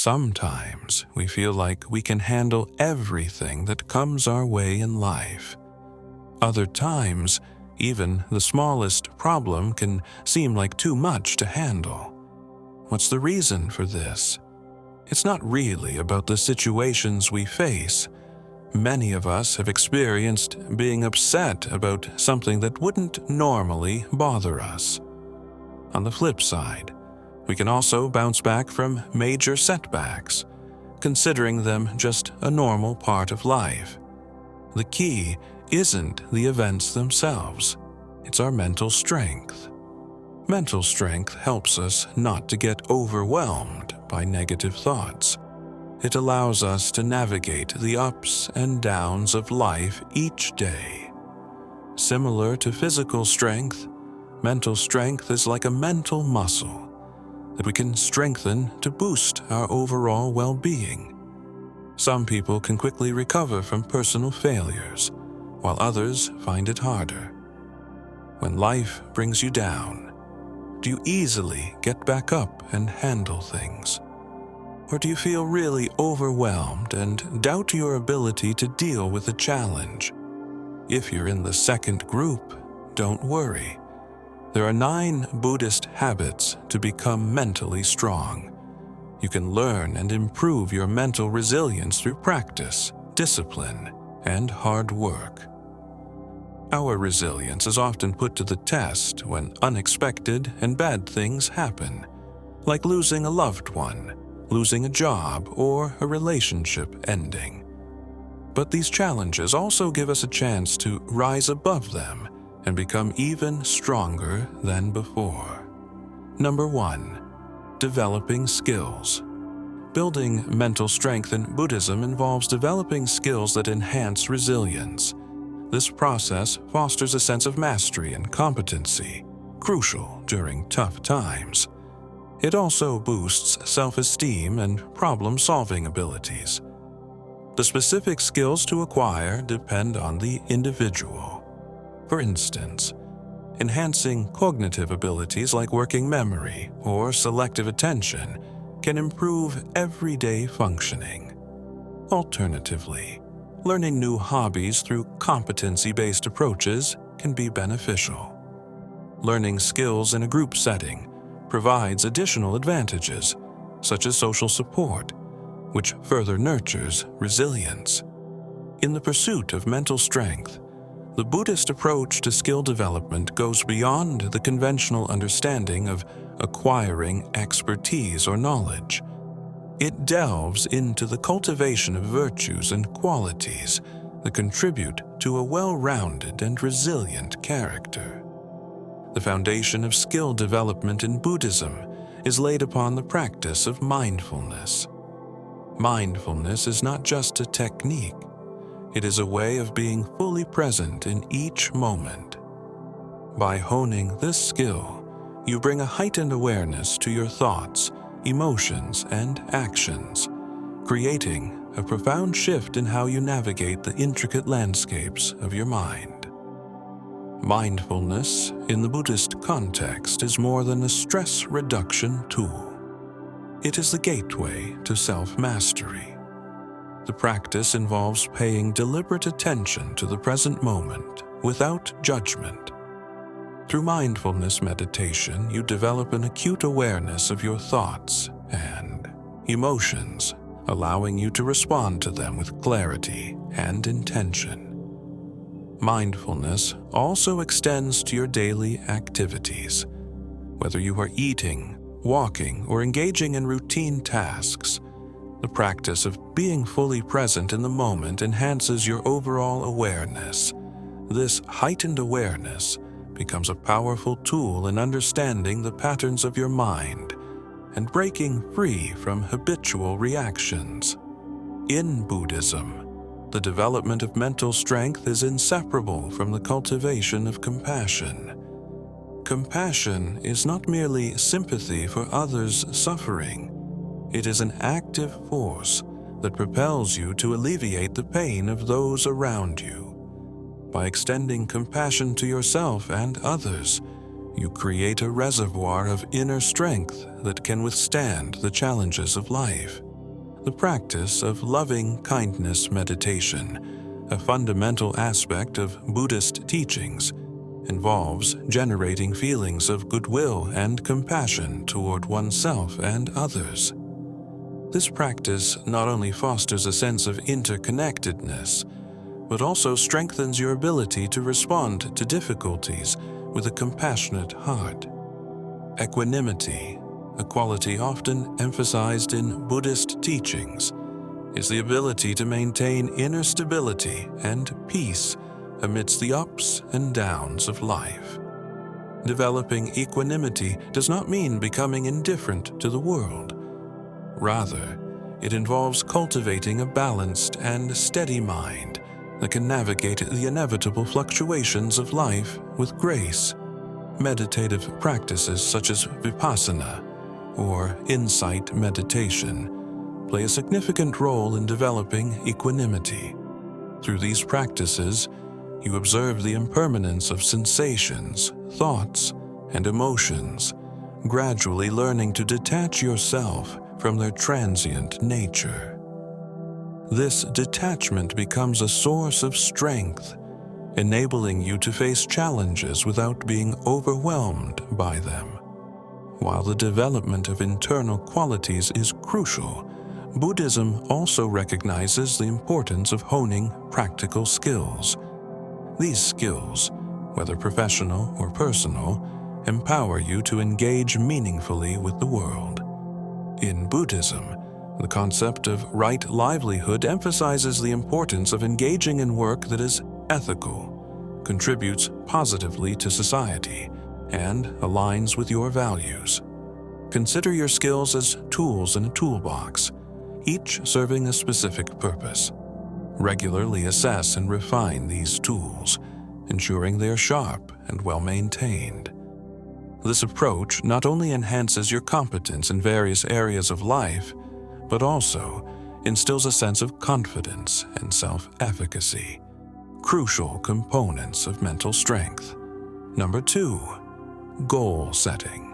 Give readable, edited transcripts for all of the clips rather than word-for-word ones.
Sometimes we feel like we can handle everything that comes our way in life. Other times, even the smallest problem can seem like too much to handle. What's the reason for this? It's not really about the situations we face. Many of us have experienced being upset about something that wouldn't normally bother us. On the flip side, we can also bounce back from major setbacks, considering them just a normal part of life. The key isn't the events themselves, it's our mental strength. Mental strength helps us not to get overwhelmed by negative thoughts. It allows us to navigate the ups and downs of life each day. Similar to physical strength, mental strength is like a mental muscle that we can strengthen to boost our overall well-being. Some people can quickly recover from personal failures, while others find it harder. When life brings you down, do you easily get back up and handle things? Or do you feel really overwhelmed and doubt your ability to deal with a challenge? If you're in the second group, don't worry. There are 9 Buddhist habits to become mentally strong. You can learn and improve your mental resilience through practice, discipline, and hard work. Our resilience is often put to the test when unexpected and bad things happen, like losing a loved one, losing a job, or a relationship ending. But these challenges also give us a chance to rise above them and become even stronger than before. Number 1. Developing skills. Building mental strength in Buddhism involves developing skills that enhance resilience. This process fosters a sense of mastery and competency, crucial during tough times. It also boosts self-esteem and problem-solving abilities. The specific skills to acquire depend on the individual. For instance, enhancing cognitive abilities like working memory or selective attention can improve everyday functioning. Alternatively, learning new hobbies through competency-based approaches can be beneficial. Learning skills in a group setting provides additional advantages, such as social support, which further nurtures resilience. In the pursuit of mental strength, the Buddhist approach to skill development goes beyond the conventional understanding of acquiring expertise or knowledge. It delves into the cultivation of virtues and qualities that contribute to a well-rounded and resilient character. The foundation of skill development in Buddhism is laid upon the practice of mindfulness. Mindfulness is not just a technique. It is a way of being fully present in each moment. By honing this skill, you bring a heightened awareness to your thoughts, emotions, and actions, creating a profound shift in how you navigate the intricate landscapes of your mind. Mindfulness, in the Buddhist context, is more than a stress reduction tool. It is the gateway to self-mastery. The practice involves paying deliberate attention to the present moment without judgment. Through mindfulness meditation, you develop an acute awareness of your thoughts and emotions, allowing you to respond to them with clarity and intention. Mindfulness also extends to your daily activities. Whether you are eating, walking, or engaging in routine tasks, the practice of being fully present in the moment enhances your overall awareness. This heightened awareness becomes a powerful tool in understanding the patterns of your mind and breaking free from habitual reactions. In Buddhism, the development of mental strength is inseparable from the cultivation of compassion. Compassion is not merely sympathy for others' suffering. It is an active force that propels you to alleviate the pain of those around you. By extending compassion to yourself and others, you create a reservoir of inner strength that can withstand the challenges of life. The practice of loving kindness meditation, a fundamental aspect of Buddhist teachings, involves generating feelings of goodwill and compassion toward oneself and others. This practice not only fosters a sense of interconnectedness, but also strengthens your ability to respond to difficulties with a compassionate heart. Equanimity, a quality often emphasized in Buddhist teachings, is the ability to maintain inner stability and peace amidst the ups and downs of life. Developing equanimity does not mean becoming indifferent to the world. Rather, it involves cultivating a balanced and steady mind that can navigate the inevitable fluctuations of life with grace. Meditative practices such as vipassana or insight meditation play a significant role in developing equanimity. Through these practices, you observe the impermanence of sensations, thoughts, and emotions, gradually learning to detach yourself from their transient nature. This detachment becomes a source of strength, enabling you to face challenges without being overwhelmed by them. While the development of internal qualities is crucial, Buddhism also recognizes the importance of honing practical skills. These skills, whether professional or personal, empower you to engage meaningfully with the world. In Buddhism, the concept of right livelihood emphasizes the importance of engaging in work that is ethical, contributes positively to society, and aligns with your values. Consider your skills as tools in a toolbox, each serving a specific purpose. Regularly assess and refine these tools, ensuring they are sharp and well-maintained. This approach not only enhances your competence in various areas of life, but also instills a sense of confidence and self-efficacy, crucial components of mental strength. Number 2, goal setting.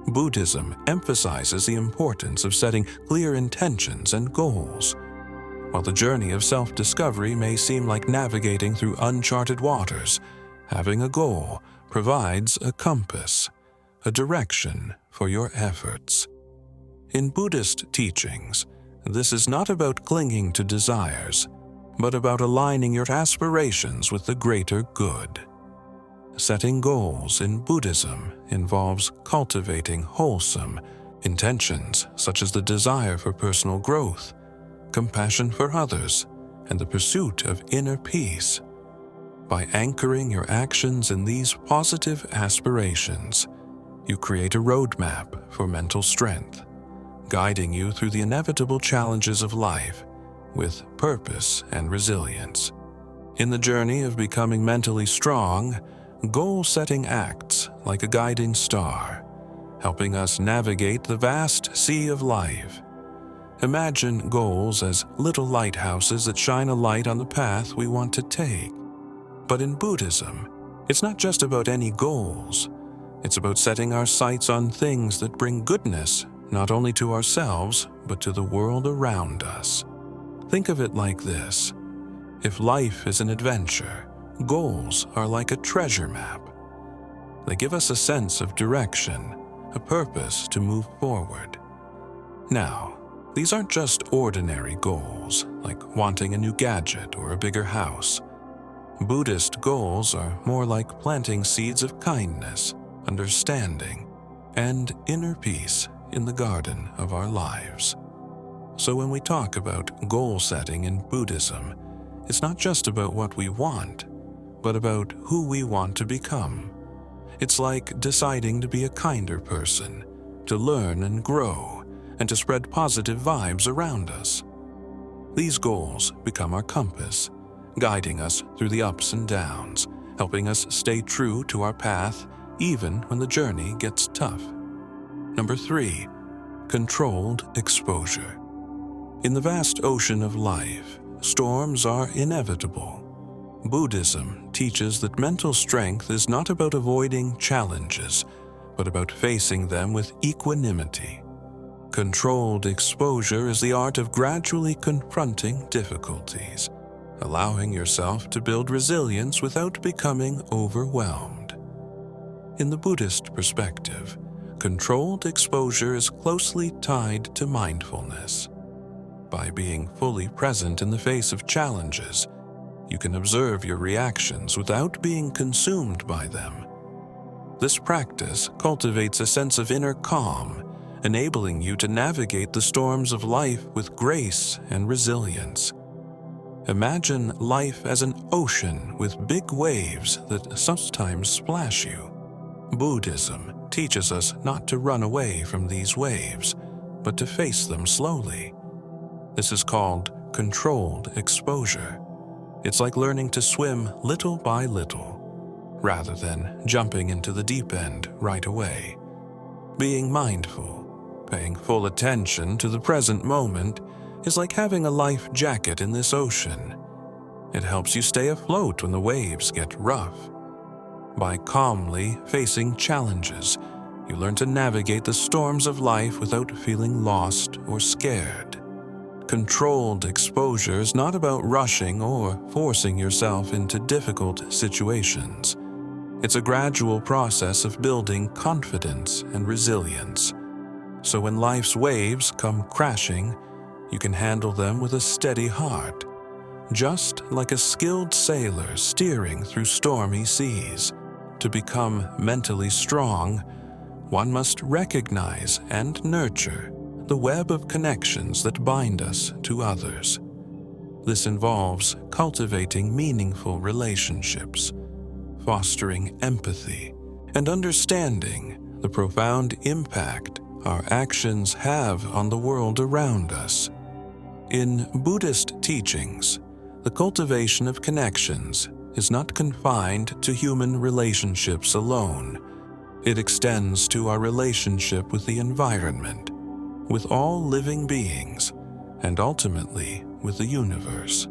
Buddhism emphasizes the importance of setting clear intentions and goals. While the journey of self-discovery may seem like navigating through uncharted waters, having a goal provides a compass, a direction for your efforts. In Buddhist teachings, this is not about clinging to desires, but about aligning your aspirations with the greater good. Setting goals in Buddhism involves cultivating wholesome intentions such as the desire for personal growth, compassion for others, and the pursuit of inner peace. By anchoring your actions in these positive aspirations, you create a roadmap for mental strength, guiding you through the inevitable challenges of life with purpose and resilience. In the journey of becoming mentally strong, goal-setting acts like a guiding star, helping us navigate the vast sea of life. Imagine goals as little lighthouses that shine a light on the path we want to take. But in Buddhism, it's not just about any goals. It's about setting our sights on things that bring goodness not only to ourselves, but to the world around us. Think of it like this. If life is an adventure, goals are like a treasure map. They give us a sense of direction, a purpose to move forward. Now, these aren't just ordinary goals, like wanting a new gadget or a bigger house. Buddhist goals are more like planting seeds of kindness, understanding, and inner peace in the garden of our lives. So when we talk about goal setting in Buddhism, it's not just about what we want, but about who we want to become. It's like deciding to be a kinder person, to learn and grow, and to spread positive vibes around us. These goals become our compass, guiding us through the ups and downs, helping us stay true to our path even when the journey gets tough. Number 3, controlled exposure. In the vast ocean of life, storms are inevitable. Buddhism teaches that mental strength is not about avoiding challenges, but about facing them with equanimity. Controlled exposure is the art of gradually confronting difficulties, allowing yourself to build resilience without becoming overwhelmed. In the Buddhist perspective, controlled exposure is closely tied to mindfulness. By being fully present in the face of challenges, you can observe your reactions without being consumed by them. This practice cultivates a sense of inner calm, enabling you to navigate the storms of life with grace and resilience. Imagine life as an ocean with big waves that sometimes splash you. Buddhism teaches us not to run away from these waves, but to face them slowly. This is called controlled exposure. It's like learning to swim little by little, rather than jumping into the deep end right away. Being mindful, paying full attention to the present moment, is like having a life jacket in this ocean. It helps you stay afloat when the waves get rough. By calmly facing challenges, you learn to navigate the storms of life without feeling lost or scared. Controlled exposure is not about rushing or forcing yourself into difficult situations. It's a gradual process of building confidence and resilience. So when life's waves come crashing, you can handle them with a steady heart, just like a skilled sailor steering through stormy seas. To become mentally strong, one must recognize and nurture the web of connections that bind us to others. This involves cultivating meaningful relationships, fostering empathy, and understanding the profound impact our actions have on the world around us. In Buddhist teachings, the cultivation of connections is not confined to human relationships alone. It extends to our relationship with the environment, with all living beings, and ultimately with the universe.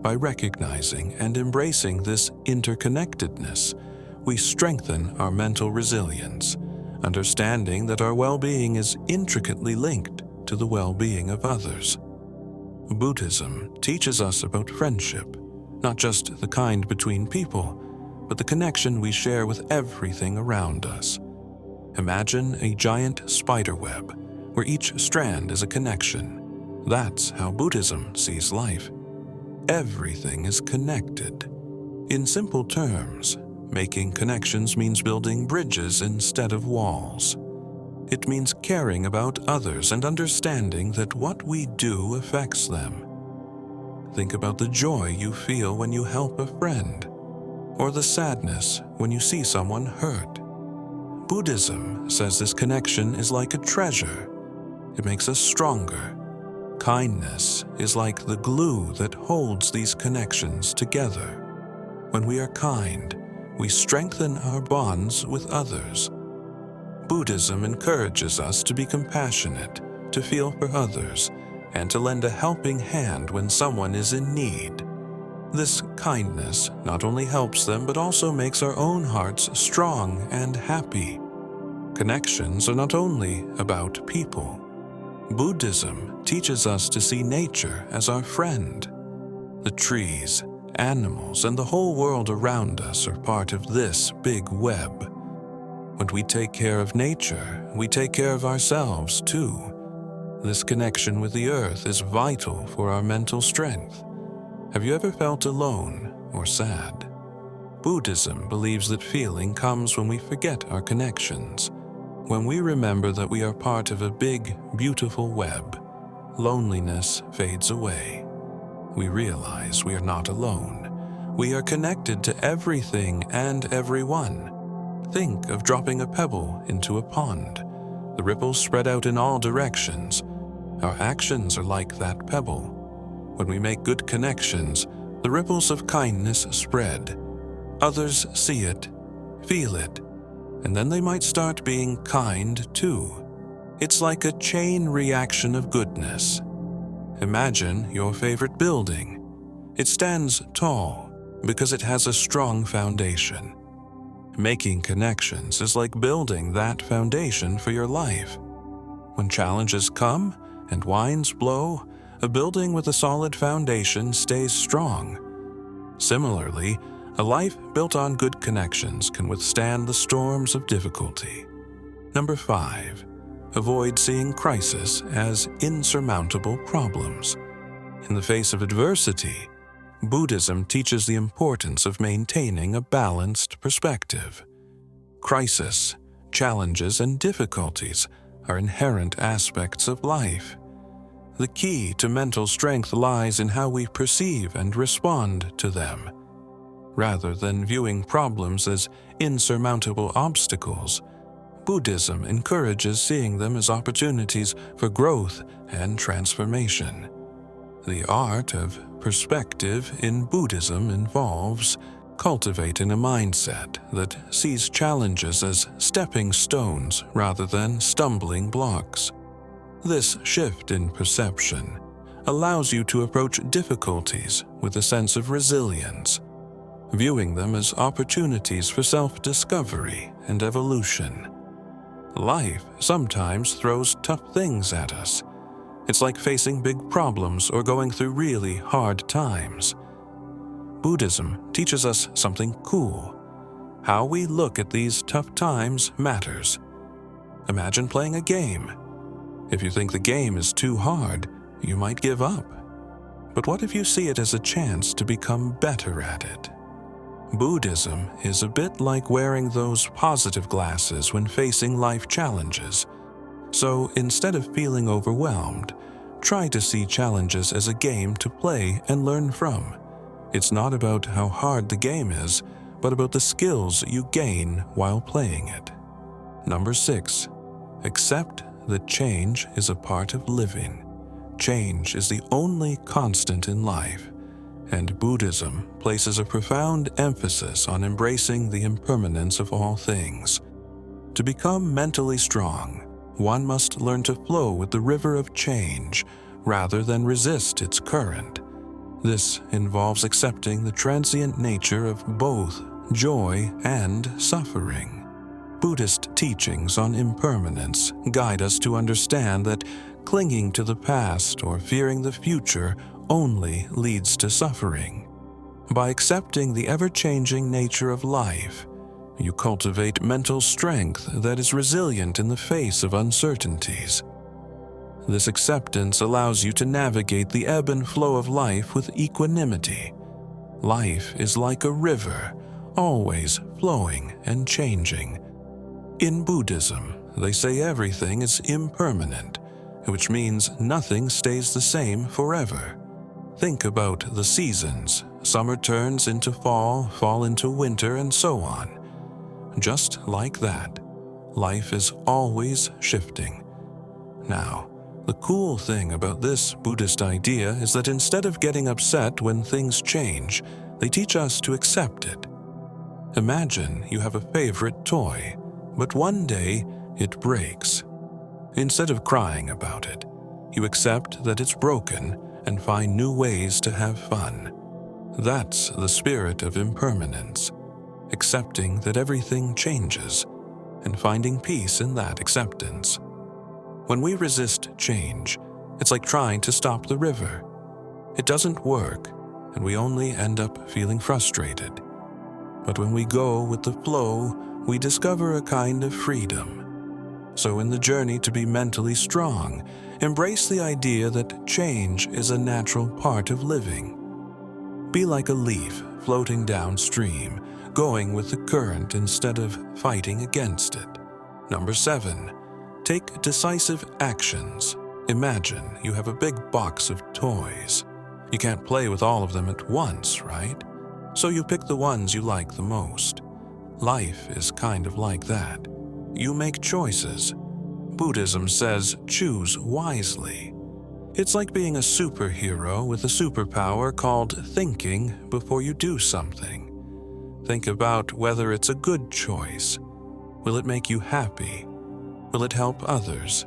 By recognizing and embracing this interconnectedness, we strengthen our mental resilience, understanding that our well-being is intricately linked to the well-being of others. Buddhism teaches us about friendship, not just the kind between people, but the connection we share with everything around us. Imagine a giant spider web, where each strand is a connection. That's how Buddhism sees life. Everything is connected. In simple terms, making connections means building bridges instead of walls. It means caring about others and understanding that what we do affects them. Think about the joy you feel when you help a friend, or the sadness when you see someone hurt. Buddhism says this connection is like a treasure. It makes us stronger. Kindness is like the glue that holds these connections together. When we are kind, we strengthen our bonds with others. Buddhism encourages us to be compassionate, to feel for others, and to lend a helping hand when someone is in need. This kindness not only helps them but also makes our own hearts strong and happy. Connections are not only about people. Buddhism teaches us to see nature as our friend. The trees, animals, and the whole world around us are part of this big web. When we take care of nature, we take care of ourselves too. This connection with the earth is vital for our mental strength. Have you ever felt alone or sad? Buddhism believes that feeling comes when we forget our connections. When we remember that we are part of a big, beautiful web, loneliness fades away. We realize we are not alone. We are connected to everything and everyone. Think of dropping a pebble into a pond. The ripples spread out in all directions. Our actions are like that pebble. When we make good connections, the ripples of kindness spread. Others see it, feel it, and then they might start being kind too. It's like a chain reaction of goodness. Imagine your favorite building. It stands tall because it has a strong foundation. Making connections is like building that foundation for your life. When challenges come and winds blow, a building with a solid foundation stays strong. Similarly, a life built on good connections can withstand the storms of difficulty. Number 5. Avoid seeing crisis as insurmountable problems. In the face of adversity, Buddhism teaches the importance of maintaining a balanced perspective. Crisis, challenges, and difficulties are inherent aspects of life. The key to mental strength lies in how we perceive and respond to them. Rather than viewing problems as insurmountable obstacles, Buddhism encourages seeing them as opportunities for growth and transformation. The art of perspective in Buddhism involves cultivating a mindset that sees challenges as stepping stones rather than stumbling blocks. This shift in perception allows you to approach difficulties with a sense of resilience, viewing them as opportunities for self-discovery and evolution. Life sometimes throws tough things at us. It's like facing big problems or going through really hard times. Buddhism teaches us something cool. How we look at these tough times matters. Imagine playing a game. If you think the game is too hard, you might give up. But what if you see it as a chance to become better at it? Buddhism is a bit like wearing those positive glasses when facing life challenges. So instead of feeling overwhelmed, try to see challenges as a game to play and learn from. It's not about how hard the game is, but about the skills you gain while playing it. Number 6. Accept that change is a part of living. Change is the only constant in life, and Buddhism places a profound emphasis on embracing the impermanence of all things. To become mentally strong, one must learn to flow with the river of change rather than resist its current. This involves accepting the transient nature of both joy and suffering. Buddhist teachings on impermanence guide us to understand that clinging to the past or fearing the future only leads to suffering. By accepting the ever-changing nature of life, you cultivate mental strength that is resilient in the face of uncertainties. This acceptance allows you to navigate the ebb and flow of life with equanimity. Life is like a river, always flowing and changing. In Buddhism, they say everything is impermanent, which means nothing stays the same forever. Think about the seasons. Summer turns into fall, fall into winter, and so on. Just like that, life is always shifting. Now, the cool thing about this Buddhist idea is that instead of getting upset when things change, they teach us to accept it. Imagine you have a favorite toy, but one day it breaks. Instead of crying about it, you accept that it's broken and find new ways to have fun. That's the spirit of impermanence, accepting that everything changes and finding peace in that acceptance. When we resist change, it's like trying to stop the river. It doesn't work, and we only end up feeling frustrated. But when we go with the flow, we discover a kind of freedom. So in the journey to be mentally strong, embrace the idea that change is a natural part of living. Be like a leaf floating downstream, going with the current instead of fighting against it. Number 7. Take decisive actions. Imagine you have a big box of toys. You can't play with all of them at once, right? So you pick the ones you like the most. Life is kind of like that. You make choices. Buddhism says choose wisely. It's like being a superhero with a superpower called thinking before you do something. Think about whether it's a good choice. Will it make you happy? Will it help others?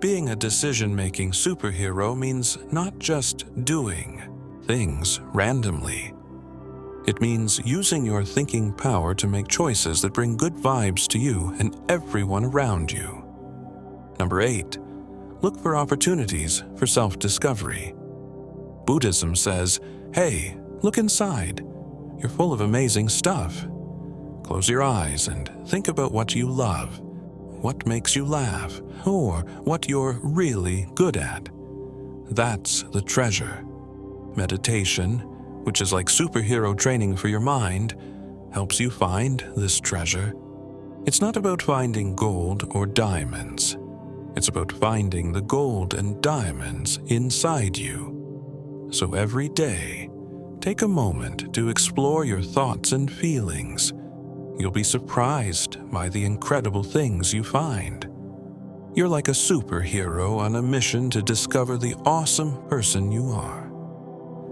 Being a decision-making superhero means not just doing things randomly. It means using your thinking power to make choices that bring good vibes to you and everyone around you. Number 8. look for opportunities for self-discovery. Buddhism says, hey, look inside. You're full of amazing stuff. Close your eyes and think about what you love, what makes you laugh, or what you're really good at. That's the treasure. Meditation, which is like superhero training for your mind, helps you find this treasure. It's not about finding gold or diamonds. It's about finding the gold and diamonds inside you. So every day, take a moment to explore your thoughts and feelings. You'll be surprised by the incredible things you find. You're like a superhero on a mission to discover the awesome person you are.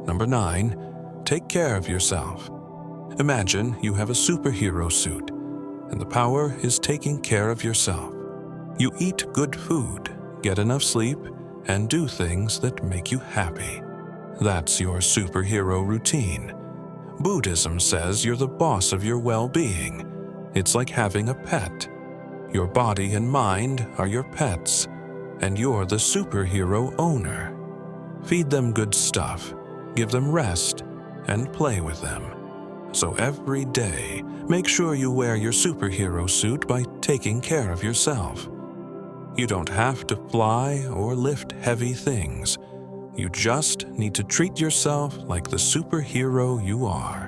Number 9, take care of yourself. Imagine you have a superhero suit, and the power is taking care of yourself. You eat good food, get enough sleep, and do things that make you happy. That's your superhero routine. Buddhism says you're the boss of your well-being. It's like having a pet. Your body and mind are your pets, and you're the superhero owner. Feed them good stuff, give them rest, and play with them. So every day, make sure you wear your superhero suit by taking care of yourself. You don't have to fly or lift heavy things. You just need to treat yourself like the superhero you are.